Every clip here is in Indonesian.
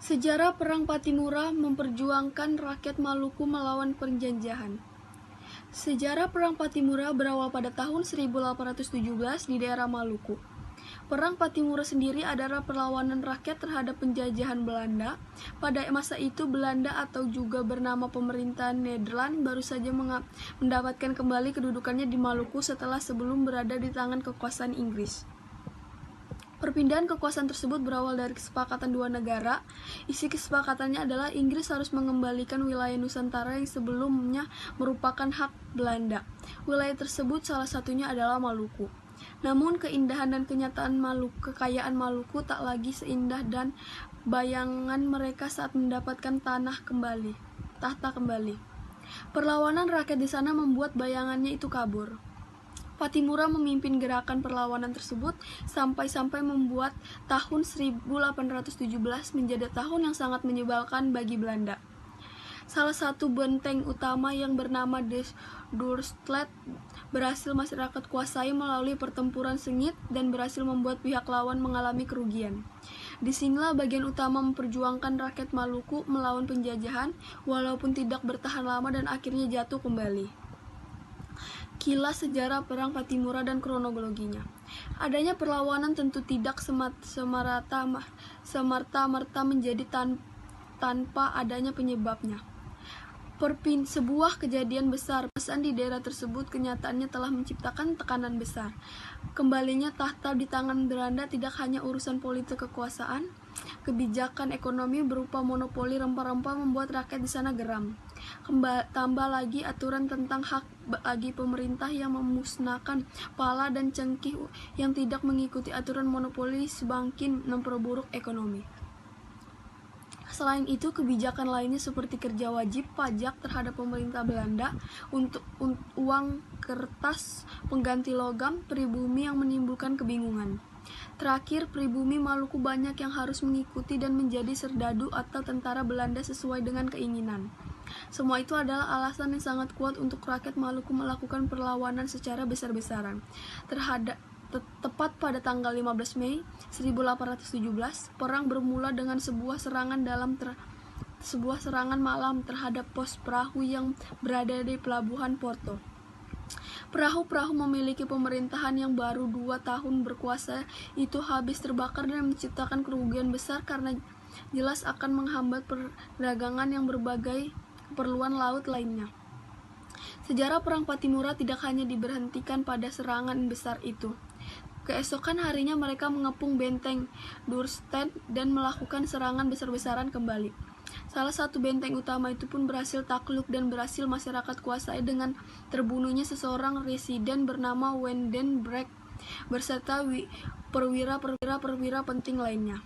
Sejarah Perang Patimura memperjuangkan rakyat Maluku melawan penjajahan. Sejarah Perang Patimura berawal pada tahun 1817 di daerah Maluku. Perang Patimura sendiri adalah perlawanan rakyat terhadap penjajahan Belanda. Pada masa itu Belanda atau juga bernama pemerintahan Nederland baru saja mendapatkan kembali kedudukannya di Maluku setelah sebelum berada di tangan kekuasaan Inggris. Perpindahan kekuasaan tersebut berawal dari kesepakatan dua negara. Isi kesepakatannya adalah Inggris harus mengembalikan wilayah Nusantara yang sebelumnya merupakan hak Belanda. Wilayah tersebut salah satunya adalah Maluku. Namun keindahan dan kekayaan Maluku tak lagi seindah dan bayangan mereka saat mendapatkan tahta kembali. Perlawanan rakyat di sana membuat bayangannya itu kabur. Patimura memimpin gerakan perlawanan tersebut sampai membuat tahun 1817 menjadi tahun yang sangat menyebalkan bagi Belanda. Salah satu benteng utama yang bernama Doorsblad berhasil masyarakat kuasai melalui pertempuran sengit dan berhasil membuat pihak lawan mengalami kerugian. Disinilah bagian utama memperjuangkan rakyat Maluku melawan penjajahan, walaupun tidak bertahan lama dan akhirnya jatuh kembali. Kilas sejarah Perang Patimura dan kronologinya. Adanya perlawanan tentu tidak semerta-merta menjadi tanpa adanya penyebabnya. Sebuah kejadian besar di daerah tersebut kenyataannya telah menciptakan tekanan besar. Kembalinya tahta di tangan Belanda tidak hanya urusan politik kekuasaan, kebijakan ekonomi berupa monopoli rempah-rempah membuat rakyat di sana geram. Tambah lagi aturan tentang hak bagi pemerintah yang memusnahkan pala dan cengkih yang tidak mengikuti aturan monopoli semakin memperburuk ekonomi. Selain itu, kebijakan lainnya seperti kerja wajib pajak terhadap pemerintah Belanda untuk uang kertas pengganti logam pribumi yang menimbulkan kebingungan. Terakhir, pribumi Maluku banyak yang harus mengikuti dan menjadi serdadu atau tentara Belanda sesuai dengan keinginan. Semua itu adalah alasan yang sangat kuat untuk rakyat Maluku melakukan perlawanan secara besar-besaran. Tepat pada tanggal 15 Mei 1817, perang bermula dengan sebuah serangan malam terhadap pos perahu yang berada di pelabuhan Porto. Perahu-perahu memiliki pemerintahan yang baru 2 tahun berkuasa itu habis terbakar dan menciptakan kerugian besar karena jelas akan menghambat perdagangan yang berbagai keperluan laut lainnya. Sejarah Perang Patimura tidak hanya diberhentikan pada serangan besar itu. Keesokan harinya mereka mengepung benteng Doorsblad dan melakukan serangan besar-besaran kembali. Salah satu benteng utama itu pun berhasil takluk dan berhasil masyarakat kuasai dengan terbunuhnya seseorang residen bernama Wendenbreck berserta perwira-perwira penting lainnya.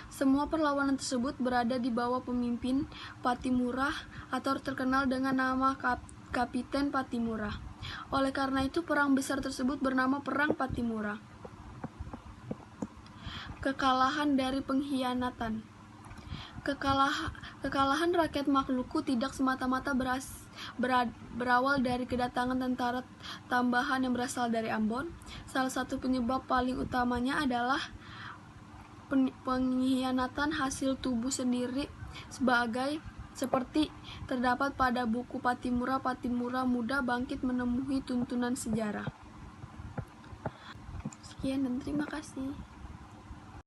Semua perlawanan tersebut berada di bawah pemimpin Patimura atau terkenal dengan nama Kapiten Patimura. Oleh karena itu, perang besar tersebut bernama Perang Patimura. Kekalahan dari pengkhianatan. Kekalahan rakyat Maluku tidak semata-mata berawal dari kedatangan tentara tambahan yang berasal dari Ambon. Salah satu penyebab paling utamanya adalah pengkhianatan hasil tubuh sendiri seperti terdapat pada buku Patimura Muda Bangkit Menemui Tuntunan Sejarah. Sekian dan terima kasih.